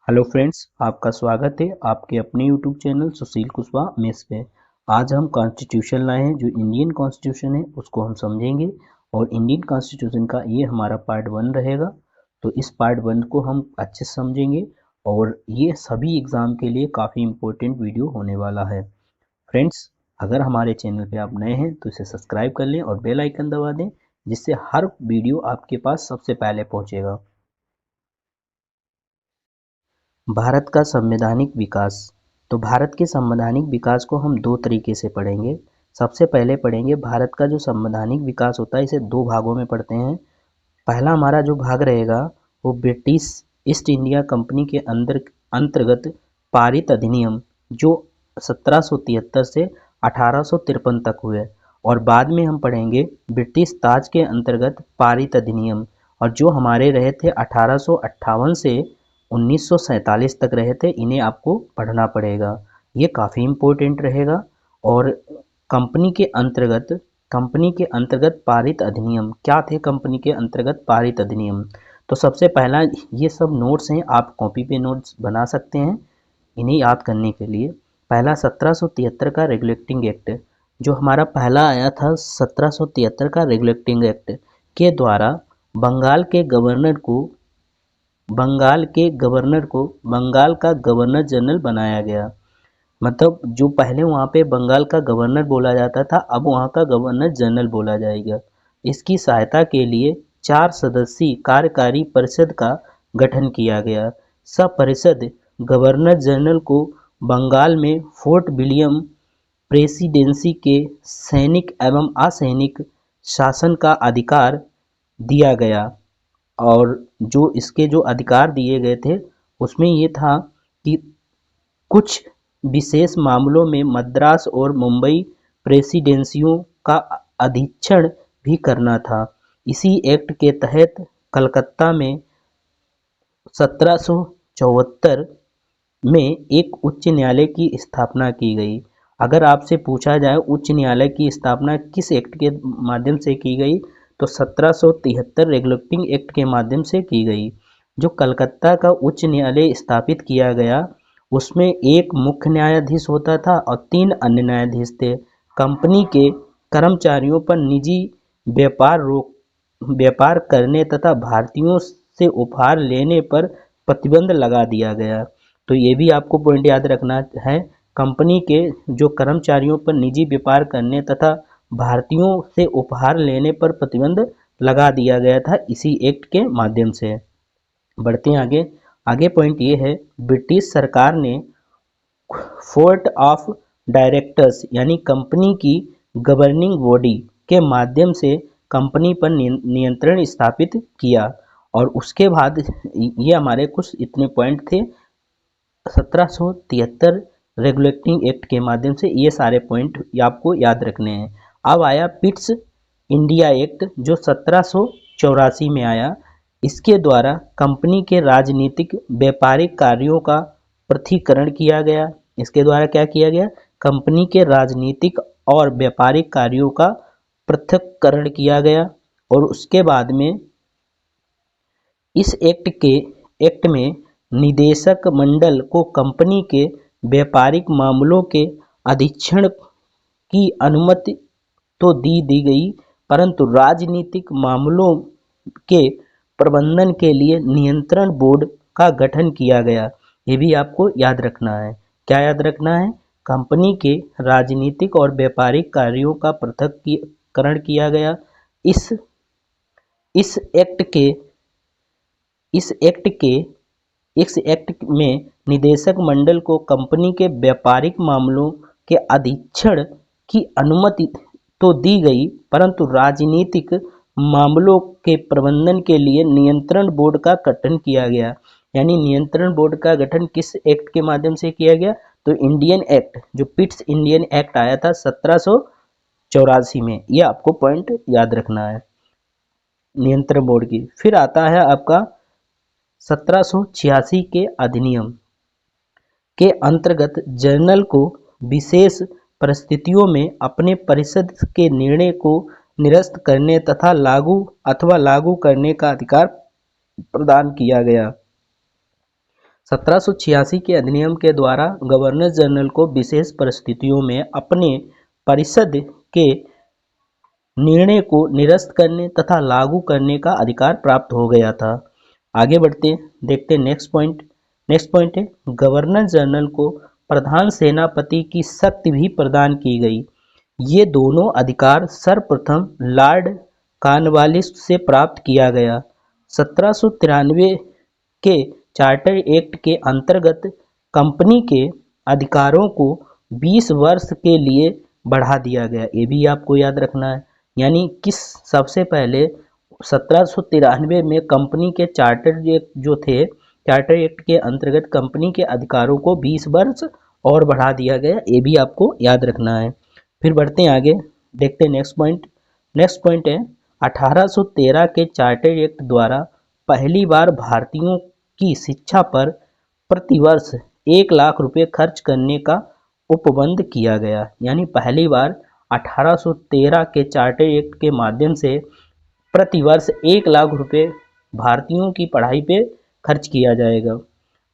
Hello friends, आपका स्वागत है आपके अपने यूट्यूब चैनल सुशील कुशवाहा मेस पे। आज हम कॉन्स्टिट्यूशन लाए हैं। जो इंडियन कॉन्स्टिट्यूशन है उसको हम समझेंगे और इंडियन कॉन्स्टिट्यूशन का ये हमारा पार्ट 1 रहेगा। तो इस पार्ट 1 को हम अच्छे से समझेंगे और ये सभी एग्ज़ाम के लिए काफ़ी इम्पोर्टेंट वीडियो होने वाला है। फ्रेंड्स, अगर हमारे चैनल पे आप नए हैं तो इसे सब्सक्राइब कर लें और बेल आइकन दबा दें, जिससे हर वीडियो आपके पास सबसे पहले पहुँचेगा। भारत का संवैधानिक विकास। तो भारत के संवैधानिक विकास को हम दो तरीके से पढ़ेंगे। सबसे पहले पढ़ेंगे भारत का जो संवैधानिक विकास होता है, इसे दो भागों में पढ़ते हैं। पहला हमारा जो भाग रहेगा वो ब्रिटिश ईस्ट इंडिया कंपनी के अंतर्गत पारित अधिनियम, जो 1773 से 1853 तक हुए। और बाद में हम पढ़ेंगे ब्रिटिश ताज के अंतर्गत पारित अधिनियम, और जो हमारे रहे थे 1858 से 1947 तक रहे थे। इन्हें आपको पढ़ना पड़ेगा, ये काफ़ी इम्पोर्टेंट रहेगा। और कंपनी के अंतर्गत पारित अधिनियम क्या थे? कंपनी के अंतर्गत पारित अधिनियम, तो सबसे पहला ये सब नोट्स हैं, आप कॉपी पे नोट्स बना सकते हैं इन्हें याद करने के लिए। पहला 1773 का रेगुलेटिंग एक्ट, जो हमारा पहला आया था 1773 का रेगुलेटिंग एक्ट के द्वारा बंगाल का गवर्नर जनरल बनाया गया। मतलब जो पहले वहाँ पे बंगाल का गवर्नर बोला जाता था, अब वहाँ का गवर्नर जनरल बोला जाएगा। इसकी सहायता के लिए 4 सदस्यीय कार्यकारी परिषद का गठन किया गया। सब परिषद गवर्नर जनरल को बंगाल में फोर्ट विलियम प्रेसिडेंसी के सैनिक एवं असैनिक शासन का अधिकार दिया गया। और जो इसके जो अधिकार दिए गए थे उसमें ये था कि कुछ विशेष मामलों में मद्रास और मुंबई प्रेसिडेंसियों का अधीक्षण भी करना था। इसी एक्ट के तहत कलकत्ता में 1774 में एक उच्च न्यायालय की स्थापना की गई। अगर आपसे पूछा जाए उच्च न्यायालय की स्थापना किस एक्ट के माध्यम से की गई, तो 1773 रेगुलेटिंग एक्ट के माध्यम से की गई। जो कलकत्ता का उच्च न्यायालय स्थापित किया गया, उसमें एक मुख्य न्यायाधीश होता था और 3 अन्य न्यायाधीश थे। कंपनी के कर्मचारियों पर निजी व्यापार करने तथा भारतीयों से उपहार लेने पर प्रतिबंध लगा दिया गया। तो ये भी आपको पॉइंट याद रखना है। कंपनी के जो कर्मचारियों पर निजी व्यापार करने तथा भारतीयों से उपहार लेने पर प्रतिबंध लगा दिया गया था इसी एक्ट के माध्यम से। बढ़ते हैं आगे। आगे पॉइंट ये है, ब्रिटिश सरकार ने फोर्ट ऑफ डायरेक्टर्स यानी कंपनी की गवर्निंग बॉडी के माध्यम से कंपनी पर नियंत्रण स्थापित किया। और उसके बाद ये हमारे कुछ इतने पॉइंट थे 1773 रेगुलेटिंग एक्ट के माध्यम से, ये सारे पॉइंट आपको याद रखने हैं। अब आया पिट्स इंडिया एक्ट, जो 1784 में आया। इसके द्वारा कंपनी के राजनीतिक व्यापारिक कार्यों का पृथक्करण किया गया। इसके द्वारा क्या किया गया? कंपनी के राजनीतिक और व्यापारिक कार्यों का पृथक्करण किया गया। और उसके बाद में इस एक्ट में निदेशक मंडल को कंपनी के व्यापारिक मामलों के अधीक्षण की अनुमति तो दी गई, परंतु राजनीतिक मामलों के प्रबंधन के लिए नियंत्रण बोर्ड का गठन किया गया। ये भी आपको याद रखना है। क्या याद रखना है? कंपनी के राजनीतिक और व्यापारिक कार्यों का पृथक्करण किया गया। इस इस एक्ट के इस एक्ट में निदेशक मंडल को कंपनी के व्यापारिक मामलों के अधीक्षण की अनुमति तो दी गई, परंतु राजनीतिक मामलों के प्रबंधन के लिए नियंत्रण बोर्ड का गठन किया गया। यानी नियंत्रण बोर्ड का गठन किस एक्ट के माध्यम से किया गया? तो इंडियन एक्ट, जो पिट्स इंडियन एक्ट आया था 1784 में, ये आपको पॉइंट याद रखना है नियंत्रण बोर्ड की। फिर आता है आपका 1786 के अधिनियम के अंतर्गत जनरल को विशेष परिस्थितियों में अपने परिषद के निर्णय को निरस्त करने तथा लागू करने का अधिकार प्रदान किया गया। 1786 के अधिनियम के द्वारा गवर्नर जनरल को विशेष परिस्थितियों में अपने परिषद के निर्णय को निरस्त करने तथा लागू करने का अधिकार प्राप्त हो गया था। आगे बढ़ते देखते नेक्स्ट पॉइंट। नेक्स्ट पॉइंट है गवर्नर जनरल को प्रधान सेनापति की शक्ति भी प्रदान की गई। ये दोनों अधिकार सर्वप्रथम लॉर्ड कॉर्नवालिस से प्राप्त किया गया। 1793 के चार्टर एक्ट के अंतर्गत कंपनी के अधिकारों को 20 वर्ष के लिए बढ़ा दिया गया। ये भी आपको याद रखना है। यानी किस सबसे पहले 1793 में कंपनी के चार्टर जो थे, चार्टर एक्ट के अंतर्गत कंपनी के अधिकारों को 20 वर्ष और बढ़ा दिया गया। ये भी आपको याद रखना है। फिर बढ़ते हैं आगे, देखते हैं नेक्स्ट पॉइंट। नेक्स्ट पॉइंट है 1813 के चार्टर एक्ट द्वारा पहली बार भारतीयों की शिक्षा पर प्रतिवर्ष 1 लाख रुपए खर्च करने का उपबंध किया गया। यानी पहली बार 1813 के चार्टर एक्ट के माध्यम से प्रतिवर्ष 1 लाख रुपए भारतीयों की पढ़ाई पे खर्च किया जाएगा।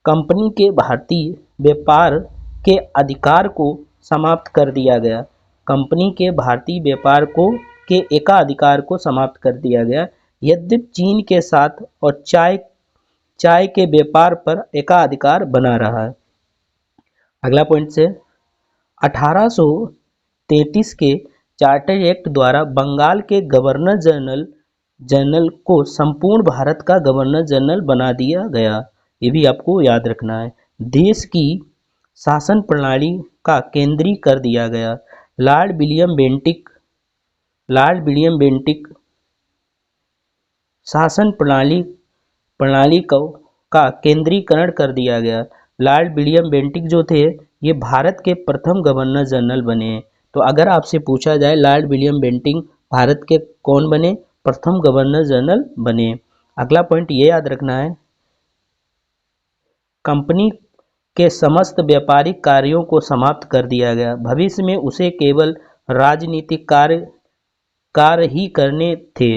कंपनी के भारतीय व्यापार के अधिकार को समाप्त कर दिया गया। कंपनी के भारतीय व्यापार को के एकाधिकार को समाप्त कर दिया गया। यद्यपि चीन के साथ और चाय के व्यापार पर एकाधिकार बना रहा है। अगला पॉइंट से 1833 के चार्टर एक्ट द्वारा बंगाल के गवर्नर जनरल को संपूर्ण भारत का गवर्नर जनरल बना दिया गया। ये भी आपको याद रखना है। देश की शासन प्रणाली का केंद्रीय कर दिया गया। लॉर्ड विलियम बेंटिक शासन प्रणाली का केंद्रीकरण कर दिया गया। लॉर्ड विलियम बेंटिक जो थे ये भारत के प्रथम गवर्नर जनरल बने। तो अगर आपसे पूछा जाए लॉर्ड विलियम बेंटिक भारत के कौन बने, प्रथम गवर्नर जनरल बने। अगला पॉइंट ये याद रखना है, कंपनी के समस्त व्यापारिक कार्यों को समाप्त कर दिया गया। भविष्य में उसे केवल राजनीतिक कार्य ही करने थे।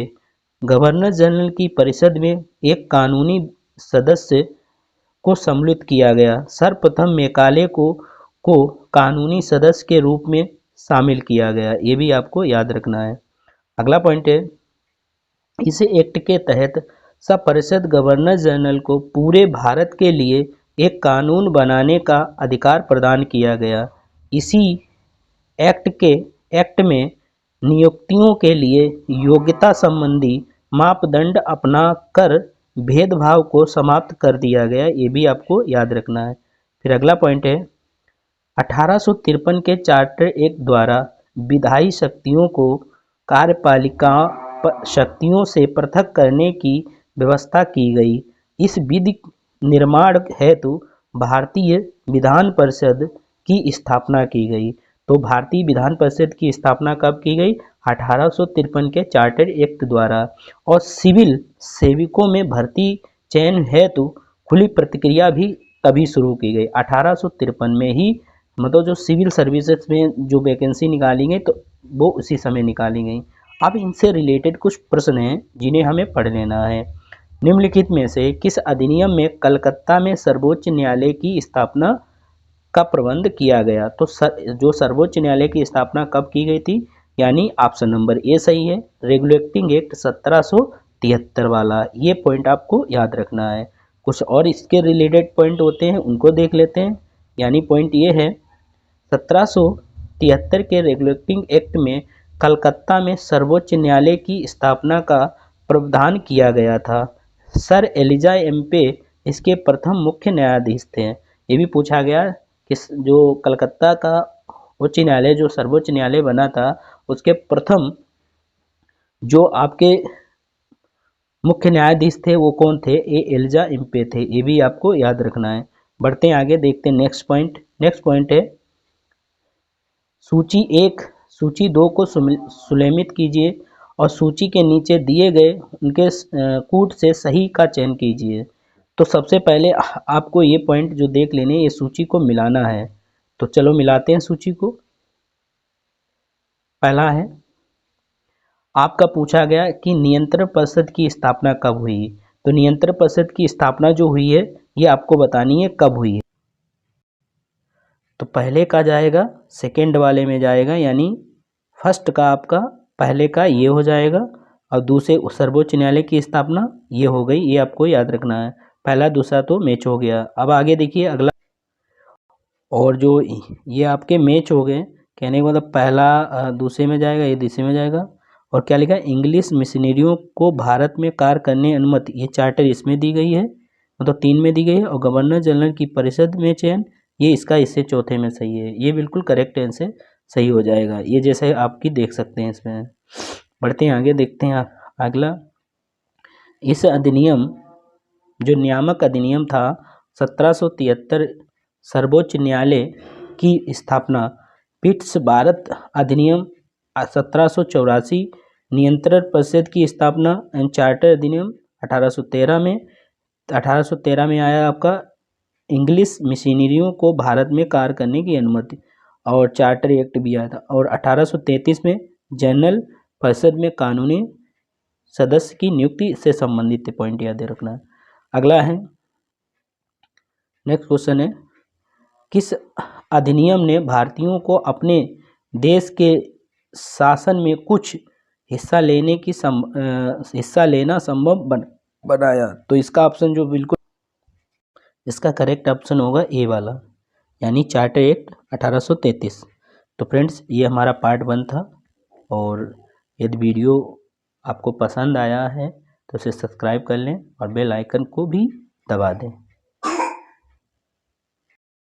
गवर्नर जनरल की परिषद में एक कानूनी सदस्य को सम्मिलित किया गया। सर्वप्रथम मेकाले को कानूनी सदस्य के रूप में शामिल किया गया। ये भी आपको याद रखना है। अगला पॉइंट है, इस एक्ट के तहत सब परिषद गवर्नर जनरल को पूरे भारत के लिए एक कानून बनाने का अधिकार प्रदान किया गया। इसी एक्ट में नियुक्तियों के लिए योग्यता संबंधी मापदंड अपनाकर भेदभाव को समाप्त कर दिया गया। ये भी आपको याद रखना है। फिर अगला पॉइंट है 1853 के चार्टर एक्ट द्वारा विधायी शक्तियों को कार्यपालिका शक्तियों से पृथक करने की व्यवस्था की गई। इस विधि निर्माण हेतु भारतीय विधान परिषद की स्थापना की गई। तो भारतीय विधान परिषद की स्थापना कब की गई? 1853 के चार्टर एक्ट द्वारा। और सिविल सेवकों में भर्ती चयन हेतु खुली प्रक्रिया भी तभी शुरू की गई 1853 में ही। मतलब जो सिविल सर्विसेज में जो वैकेंसी निकाली गई तो वो उसी समय निकाली गई। अब इनसे रिलेटेड कुछ प्रश्न हैं जिन्हें हमें पढ़ लेना है। निम्नलिखित में से किस अधिनियम में कलकत्ता में सर्वोच्च न्यायालय की स्थापना का प्रबंध किया गया? तो जो सर्वोच्च न्यायालय की स्थापना कब की गई थी? यानी ऑप्शन नंबर ए सही है, रेगुलेटिंग एक्ट 1773 वाला। ये पॉइंट आपको याद रखना है। कुछ और इसके रिलेटेड पॉइंट होते हैं, उनको देख लेते हैं। यानी पॉइंट ये है 1773 के रेगुलेटिंग एक्ट में कलकत्ता में सर्वोच्च न्यायालय की स्थापना का प्रावधान किया गया था। सर एलिजा एम्पे इसके प्रथम मुख्य न्यायाधीश थे। ये भी पूछा गया कि जो कलकत्ता का उच्च न्यायालय जो सर्वोच्च न्यायालय बना था उसके प्रथम जो आपके मुख्य न्यायाधीश थे वो कौन थे? ए एलिजा एम्पे थे। ये भी आपको याद रखना है। बढ़ते हैं आगे, देखते हैं नेक्स्ट पॉइंट। नेक्स्ट पॉइंट है सूची 1 सूची 2 को सुलेखित कीजिए और सूची के नीचे दिए गए उनके कूट से सही का चयन कीजिए। तो सबसे पहले आपको ये पॉइंट जो देख लेने, ये सूची को मिलाना है। तो चलो मिलाते हैं सूची को। पहला है आपका पूछा गया कि नियंत्रण परिषद की स्थापना कब हुई? तो नियंत्रण परिषद की स्थापना जो हुई है ये आपको बतानी है कब हुई है। तो पहले का जाएगा सेकेंड वाले में जाएगा, यानी फर्स्ट का आपका पहले का ये हो जाएगा, और दूसरे सर्वोच्च न्यायालय की स्थापना ये हो गई, ये आपको याद रखना है। पहला दूसरा तो मैच हो गया। अब आगे देखिए अगला, और जो ये आपके मैच हो गए, कहने का मतलब पहला दूसरे में जाएगा, ये तीसरे में जाएगा। और क्या लिखा है, इंग्लिश मिशनरियों को भारत में कार्य करने अनुमति, ये चार्टर इसमें दी गई है, मतलब 3 में दी गई है। और गवर्नर जनरल की परिषद में चयन, ये इसका इससे चौथे में सही है। ये बिल्कुल करेक्ट आंसर सही हो जाएगा, ये जैसे आपकी देख सकते हैं इसमें। बढ़ते हैं आगे, देखते हैं अगला। इस अधिनियम, जो नियामक अधिनियम था 1773, सर्वोच्च न्यायालय की स्थापना, पिट्स भारत अधिनियम 1784, नियंत्रण परिषद की स्थापना एंड चार्टर अधिनियम 1813 में। 1813 में आया आपका इंग्लिश मिशनरियों को भारत में कार्य करने की अनुमति, और चार्टर एक्ट भी आया था। और 1833 में जनरल परिषद में कानूनी सदस्य की नियुक्ति से संबंधित पॉइंट याद रखना है। अगला है, नेक्स्ट क्वेश्चन है, किस अधिनियम ने भारतीयों को अपने देश के शासन में कुछ हिस्सा लेना संभव बनाया? तो इसका ऑप्शन जो बिल्कुल इसका करेक्ट ऑप्शन होगा ए वाला, यानी चार्टर एक्ट 1833। तो फ्रेंड्स, ये हमारा पार्ट 1 था, और यदि वीडियो आपको पसंद आया है तो इसे सब्सक्राइब कर लें और बेल आइकन को भी दबा दें।